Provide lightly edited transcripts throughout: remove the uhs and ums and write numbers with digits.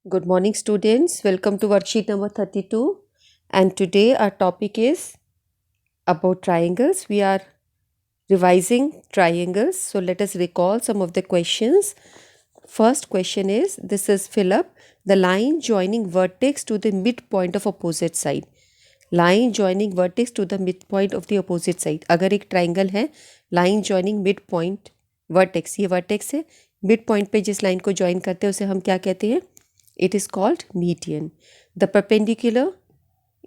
Good morning, students. Welcome to worksheet number 32. And today our topic is about triangles. We are revising triangles. So let us recall some of the questions. First question is, this is fill up the line joining vertex to the midpoint of opposite side. Line joining vertex to the midpoint of the opposite side. अगर एक triangle है, line joining midpoint vertex, ये vertex है, midpoint पे जिस line को join करते हैं उसे हम क्या कहते हैं? It is called median. The perpendicular,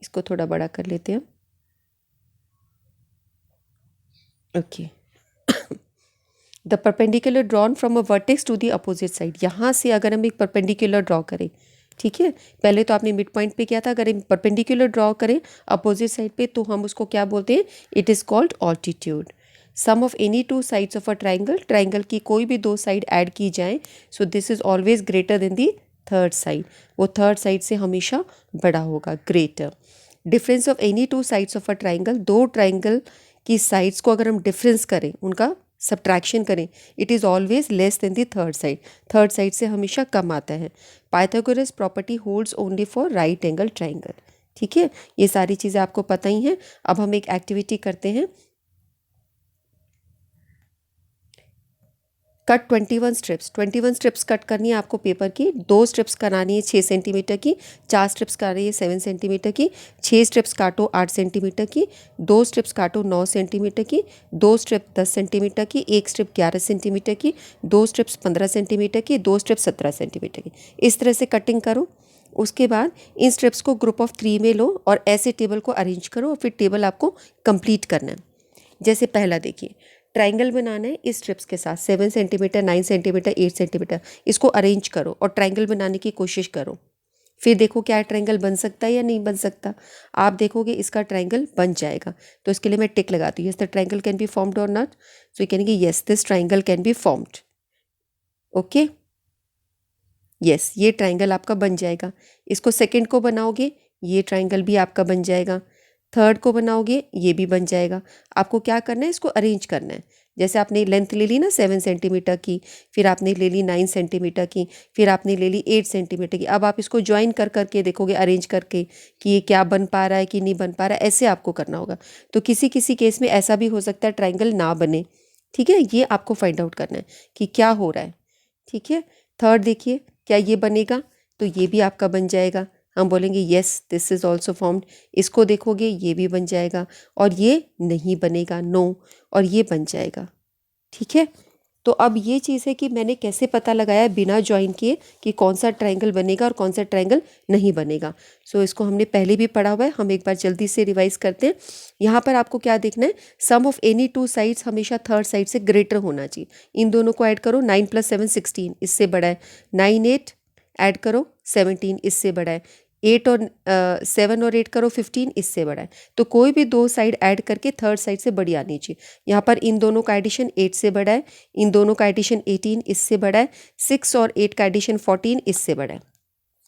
इसको थोड़ा बड़ा कर लेते हैं. Okay. The perpendicular drawn from a vertex to the opposite side. यहाँ से अगर हम एक perpendicular draw करें, ठीक है, पहले तो आपने मिड पॉइंट पे किया था, अगर हम परपेंडिकुलर ड्रॉ करें अपोजिट साइड पे तो हम उसको क्या बोलते हैं? It is called altitude. Sum of any two sides of a triangle, triangle की कोई भी दो साइड ऐड की जाए, so this is always greater than the third side. वो थर्ड साइड से हमेशा बड़ा होगा, greater. Difference of any two sides of a triangle, दो ट्राइंगल की साइड्स को अगर हम डिफरेंस करें, उनका सब्ट्रैक्शन करें, it is always less than the third side. Third side से हमेशा कम आता है. Pythagoras property holds only for right angle triangle. ठीक है, ये सारी चीज़ें आपको पता ही हैं. अब हम एक एक्टिविटी करते हैं. Cut 21 strips. 21 स्ट्रिप्स कट करनी है आपको पेपर की. 2 स्ट्रिप्स करानी है 6 सेंटीमीटर की, 4 स्ट्रिप्स करानी है 7 सेंटीमीटर की, 6 स्ट्रिप्स काटो 8 सेंटीमीटर की, 2 स्ट्रिप्स काटो 9 सेंटीमीटर की, 2 स्ट्रिप 10 सेंटीमीटर की, 1 स्ट्रिप 11 सेंटीमीटर की, 2 स्ट्रिप्स 15 सेंटीमीटर की, 2 स्ट्रिप 17 सेंटीमीटर की. इस तरह से कटिंग करो. उसके बाद इन स्ट्रिप्स को ग्रुप ऑफ 3 में लो और ऐसे टेबल को अरेंज करो और फिर टेबल आपको कंप्लीट करना है. जैसे पहला देखिए, ट्राइंगल बनाना है इस स्ट्रिप्स के साथ 7 सेंटीमीटर, 9 सेंटीमीटर, 8 सेंटीमीटर. इसको अरेंज करो और ट्राइंगल बनाने की कोशिश करो. फिर देखो क्या ट्राइंगल बन सकता है या नहीं बन सकता. आप देखोगे इसका ट्राइंगल बन जाएगा तो इसके लिए मैं टिक लगाती हूँ. Yes the triangle can be formed और नॉट. सो यू कैन कि yes this triangle can be formed. Okay, yes, ये ट्राइंगल आपका बन जाएगा. इसको सेकंड को बनाओगे, ये ट्राइंगल भी आपका बन जाएगा. थर्ड को बनाओगे, ये भी बन जाएगा. आपको क्या करना है, इसको अरेंज करना है. जैसे आपने लेंथ ले ली ना 7 सेंटीमीटर की, फिर आपने ले ली 9 सेंटीमीटर की, फिर आपने ले ली 8 सेंटीमीटर की. अब आप इसको ज्वाइन कर करके देखोगे, अरेंज करके कि ये क्या बन पा रहा है कि नहीं बन पा रहा है. ऐसे आपको करना होगा. तो किसी किसी केस में ऐसा भी हो सकता है ट्राइंगल ना बने. ठीक है, ये आपको फाइंड आउट करना है कि क्या हो रहा है. ठीक है, थर्ड देखिए, क्या ये बनेगा? तो ये भी आपका बन जाएगा. हम बोलेंगे yes this is also formed. इसको देखोगे, ये भी बन जाएगा और ये नहीं बनेगा, नो, और ये बन जाएगा. ठीक है, तो अब ये चीज़ है कि मैंने कैसे पता लगाया बिना ज्वाइन किए कि कौन सा ट्रायंगल बनेगा और कौन सा ट्रायंगल नहीं बनेगा. सो इसको हमने पहले भी पढ़ा हुआ है, हम एक बार जल्दी से रिवाइज करते हैं. यहाँ पर आपको क्या देखना है, सम ऑफ एनी टू साइड्स हमेशा थर्ड साइड से ग्रेटर होना चाहिए. इन दोनों को ऐड करो, 9 + 7 16, इससे बड़ा है. 9 8 ऐड करो 17, इससे बड़ा है. 8 और 7 और 8 करो 15, इससे बड़ा है. तो कोई भी दो साइड ऐड करके थर्ड साइड से बड़ी आनी चाहिए. यहाँ पर इन दोनों का एडिशन 8 से बड़ा है, इन दोनों का एडिशन 18 इससे बड़ा है, 6 और 8 का एडिशन 14 इससे बड़ा है.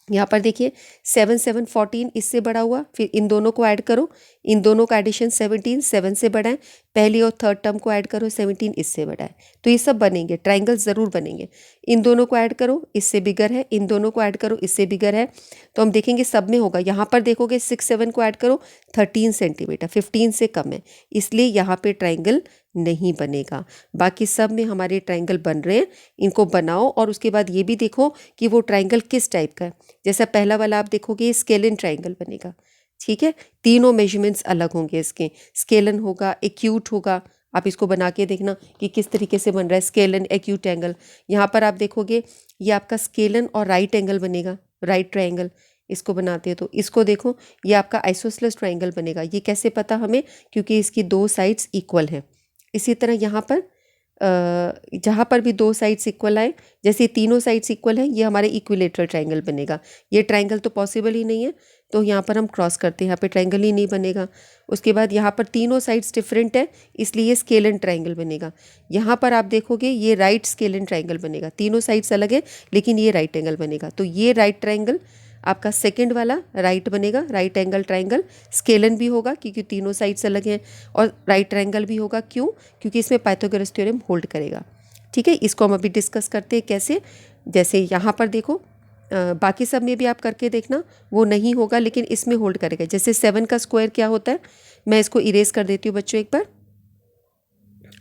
यहाँ पर देखिए 7 7 14 इससे बड़ा हुआ. फिर इन दोनों को ऐड करो, इन दोनों का एडिशन 17 7 से बड़ा है. पहली और थर्ड टर्म को ऐड करो, 17 इससे बड़ा है. तो ये सब बनेंगे, ट्राइंगल ज़रूर बनेंगे. इन दोनों को ऐड करो, इससे बिगर है. इन दोनों को ऐड करो, इससे बिगर है. तो हम देखेंगे सब में होगा. यहाँ पर देखोगे 6 7 को ऐड करो, 13 सेंटीमीटर, 15 से कम है, इसलिए यहाँ पे ट्राइंगल नहीं बनेगा. बाकी सब में हमारे ट्राइंगल बन रहे हैं. इनको बनाओ और उसके बाद ये भी देखो कि वो ट्राइंगल किस टाइप का है. जैसा पहला वाला आप देखोगे ये स्केलन ट्राइंगल बनेगा. ठीक है, तीनों मेजरमेंट्स अलग होंगे इसके. स्केलन होगा, एक्यूट होगा. आप इसको बना के देखना कि किस तरीके से बन रहा है स्केलन एक्यूट एंगल. यहाँ पर आप देखोगे ये आपका स्केलन और राइट एंगल बनेगा, राइट ट्राइंगल. इसको बनाते हैं तो इसको देखो, ये आपका आइसोसेलेस ट्राइंगल बनेगा. ये कैसे पता हमें? क्योंकि इसकी दो साइड्स इक्वल हैं. इसी तरह यहाँ पर जहाँ पर भी दो साइड्स इक्वल आए, जैसे तीनों साइड्स इक्वल हैं, ये हमारे इक्विलेटरल ट्रायंगल बनेगा. ये ट्रायंगल तो पॉसिबल ही नहीं है, तो यहाँ पर हम क्रॉस करते हैं, यहाँ पे ट्रायंगल ही नहीं बनेगा. उसके बाद यहाँ पर तीनों साइड्स डिफरेंट है, इसलिए ये स्केलन ट्रायंगल बनेगा. यहाँ पर आप देखोगे ये राइट स्केलन ट्रायंगल बनेगा. तीनों साइड्स अलग है लेकिन ये राइट एंगल बनेगा. तो ये राइट ट्रायंगल आपका सेकंड वाला राइट बनेगा, राइट एंगल ट्रायंगल. स्केलन भी होगा क्योंकि तीनों साइड्स अलग हैं, और राइट ट्रायंगल भी होगा. क्यों? क्योंकि इसमें पाइथागोरस थ्योरम होल्ड करेगा. ठीक है, इसको हम अभी डिस्कस करते हैं कैसे. जैसे यहाँ पर देखो, बाकी सब में भी आप करके देखना, वो नहीं होगा लेकिन इसमें होल्ड करेगा। जैसे 7 का स्क्वायर क्या होता है, मैं इसको इरेज कर देती हूँ बच्चों एक बार।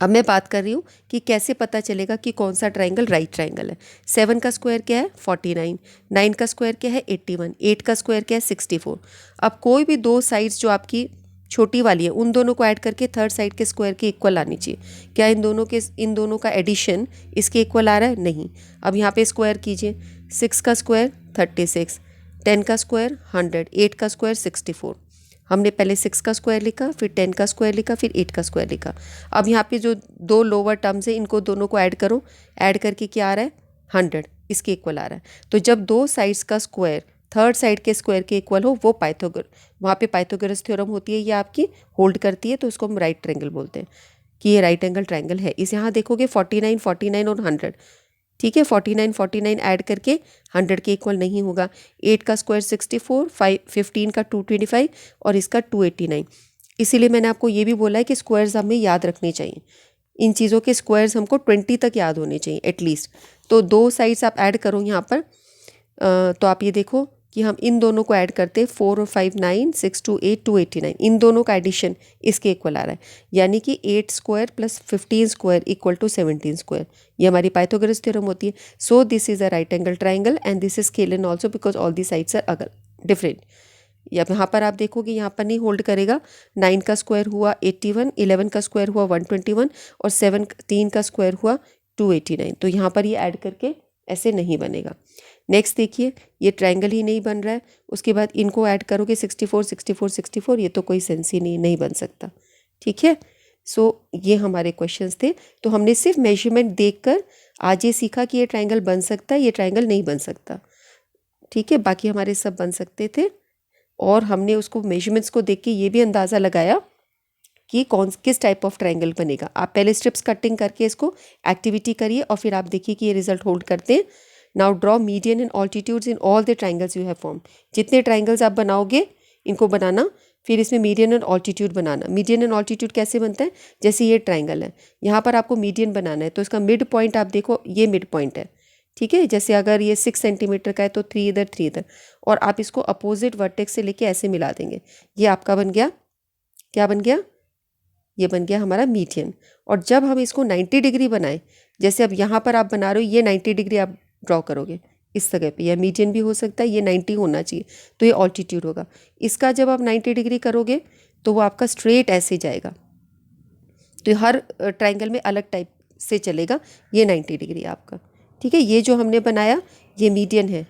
अब मैं बात कर रही हूँ कि कैसे पता चलेगा कि कौन सा ट्राइंगल राइट ट्राइंगल है। 7 का स्क्वायर क्या है 49, 9 का स्क्वायर क्या है 81, 8 का स्क्वायर क्या है 64। अब कोई भी दो साइड्स जो आपकी छोटी वाली है उन दोनों को ऐड करके थर्ड साइड के स्क्वायर के इक्वल आनी चाहिए। क्या इन दोनों का एडिशन इसके इक्वल आ रहा है? नहीं। अब यहाँ पे स्क्वायर कीजिए, 6 का स्क्वायर 36, 10 का स्क्वायर 100, 8 का स्क्वायर 64। हमने पहले 6 का स्क्वायर लिखा, फिर 10 का स्क्वायर लिखा, फिर 8 का स्क्वायर लिखा। अब यहाँ पे जो दो लोअर टर्म्स है इनको दोनों को ऐड करो, ऐड करके क्या आ रहा है 100, इसके इक्वल आ रहा है। तो जब दो साइड्स का स्क्वायर थर्ड साइड के स्क्वायर के इक्वल हो वो वहाँ पे पाइथागोरस थ्योरम होती है, ये आपकी होल्ड करती है, तो उसको हम राइट ट्रायंगल बोलते हैं कि ये राइट एंगल ट्रायंगल है। इस यहाँ देखोगे 49, 49 और 100, ठीक है। 49 49 ऐड करके 100 के इक्वल नहीं होगा। 8 का स्क्वायर 64, 15 का 225 और इसका 289। इसीलिए मैंने आपको ये भी बोला है कि स्क्वायर्स हमें याद रखने चाहिए। इन चीज़ों के स्क्वायर्स हमको 20 तक याद होने चाहिए एटलीस्ट। तो दो साइड्स आप ऐड करो यहाँ पर, तो आप ये देखो कि हम इन दोनों को ऐड करते हैं 4 और 5 9, 6 2 8 289। इन दोनों का एडिशन इसके इक्वल आ रहा है, यानी कि 8 square plus 15 square equal to 17 square. ये हमारी पाइथागोरस थ्योरम होती है। So this is a right angle triangle and this is scalene also because all the sides are अगर डिफरेंट। यहाँ पर आप देखोगे यहाँ पर नहीं होल्ड करेगा। 9 का स्क्वायर हुआ 81, 11 का स्क्वायर हुआ 121 और 3 का स्क्वायर हुआ 289। तो यहाँ पर ये ऐड करके ऐसे नहीं बनेगा। नेक्स्ट देखिए, ये ट्रायंगल ही नहीं बन रहा है, उसके बाद इनको ऐड करोगे 64 64 64, ये तो कोई सेंस ही नहीं बन सकता, ठीक है। सो ये हमारे क्वेश्चंस थे। तो हमने सिर्फ मेजरमेंट देखकर आज ये सीखा कि ये ट्रायंगल बन सकता है, ये ट्रायंगल नहीं बन सकता, ठीक है। बाकी हमारे सब बन सकते थे और हमने उसको मेजरमेंट्स को देख के ये भी अंदाज़ा लगाया कि किस टाइप ऑफ ट्रायंगल बनेगा। आप पहले स्ट्रिप्स कटिंग करके इसको एक्टिविटी करिए और फिर आप देखिए कि ये रिजल्ट होल्ड करते हैं। Now draw median and altitudes in all the triangles you have form. जितने ट्राइंगल्स आप बनाओगे इनको बनाना, फिर इसमें median and altitude banana. Median and altitude कैसे बनता है? जैसे ये ट्राइंगल है, यहाँ पर आपको मीडियन बनाना है, तो इसका मिड पॉइंट आप देखो, ये मिड पॉइंट है, ठीक है। जैसे अगर ये 6 सेंटीमीटर का है तो 3 इधर 3 इधर, और आप इसको अपोजिट वर्टेक्स से लेके ऐसे मिला देंगे। ये आपका बन गया, क्या बन गया? ये बन गया हमारा मीडियन। और जब हम इसको 90 डिग्री बनाएं, जैसे अब यहाँ पर आप बना रहे हो, ये 90 डिग्री आप ड्रॉ करोगे इस जगह पे, या मीडियन भी हो सकता है, ये 90 होना चाहिए, तो ये ऑल्टीट्यूड होगा। इसका जब आप 90 डिग्री करोगे तो वो आपका स्ट्रेट ऐसे जाएगा, तो हर ट्रायंगल में अलग टाइप से चलेगा। ये 90 डिग्री आपका, ठीक है। ये जो हमने बनाया ये मीडियन है,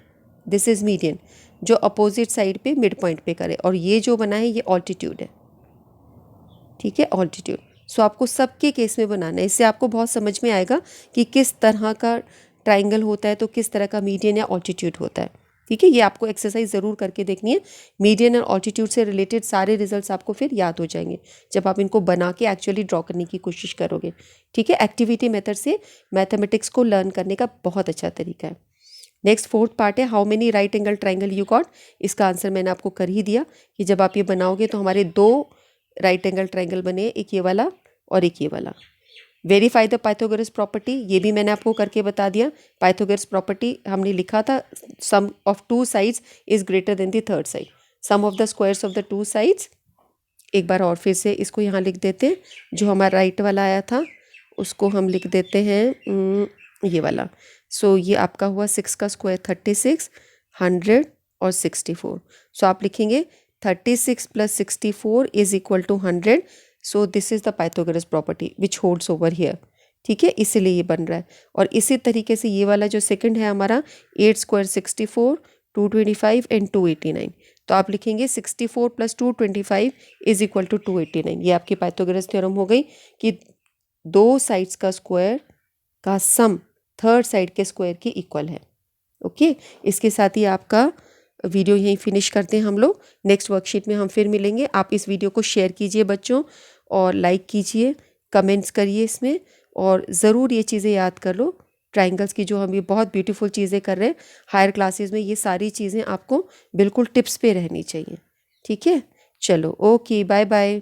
दिस इज़ मीडियन, जो अपोजिट साइड पे मिड पॉइंट पे करे, और ये जो बना है ये ऑल्टीट्यूड है, ठीक है, ऑल्टीट्यूड। सो आपको सबके केस में बनाना है, इससे आपको बहुत समझ में आएगा कि किस तरह का ट्राइंगल होता है, तो किस तरह का मीडियन या ऑल्टीट्यूड होता है, ठीक है। ये आपको एक्सरसाइज ज़रूर करके देखनी है। मीडियन और ऑल्टीट्यूड से रिलेटेड सारे रिजल्ट्स आपको फिर याद हो जाएंगे जब आप इनको बना के एक्चुअली ड्रॉ करने की कोशिश करोगे, ठीक है। एक्टिविटी मेथड से मैथमेटिक्स को लर्न करने का बहुत अच्छा तरीका है। नेक्स्ट फोर्थ पार्ट है, how many right angle triangle you got. इसका आंसर मैंने आपको कर ही दिया कि जब आप ये बनाओगे तो हमारे 2 राइट एंगल ट्राइंगल बने, एक ये वाला और एक ये वाला। वेरीफाई द पाइथागोरस प्रॉपर्टी, ये भी मैंने आपको करके बता दिया। पाइथागोरस प्रॉपर्टी हमने लिखा था, sum of 2 sides is greater than the third side, sum of the squares of the 2 sides. एक बार और फिर से इसको यहाँ लिख देते हैं, जो हमारा राइट वाला आया था उसको हम लिख देते हैं ये वाला। सो ये आपका हुआ 6 का स्क्वायर 36, 100 और 64। सो आप लिखेंगे 36 + 64 is equal to 100। So this is the Pythagoras property which holds over here, ठीक है, इसीलिए ये बन रहा है। और इसी तरीके से ये वाला जो सेकंड है हमारा 8 स्क्वायर 64, 225 एंड 289। तो आप लिखेंगे 64 + 225 इज इक्वल टू 289। ये आपकी पाइथागोरस थ्योरम हो गई कि दो साइड्स का स्क्वायर का सम थर्ड साइड के स्क्वायर के इक्वल है, ओके। इसके साथ ही आपका वीडियो यहीं फिनिश करते हैं हम लोग। नेक्स्ट वर्कशीट में हम फिर मिलेंगे। आप इस वीडियो को शेयर कीजिए बच्चों, और लाइक कीजिए, कमेंट्स करिए इसमें, और ज़रूर ये चीज़ें याद कर लो। ट्राइंगल्स की जो हम ये बहुत ब्यूटीफुल चीज़ें कर रहे हैं हायर क्लासेस में, ये सारी चीज़ें आपको बिल्कुल टिप्स पे रहनी चाहिए, ठीक है। चलो, ओके, बाय बाय।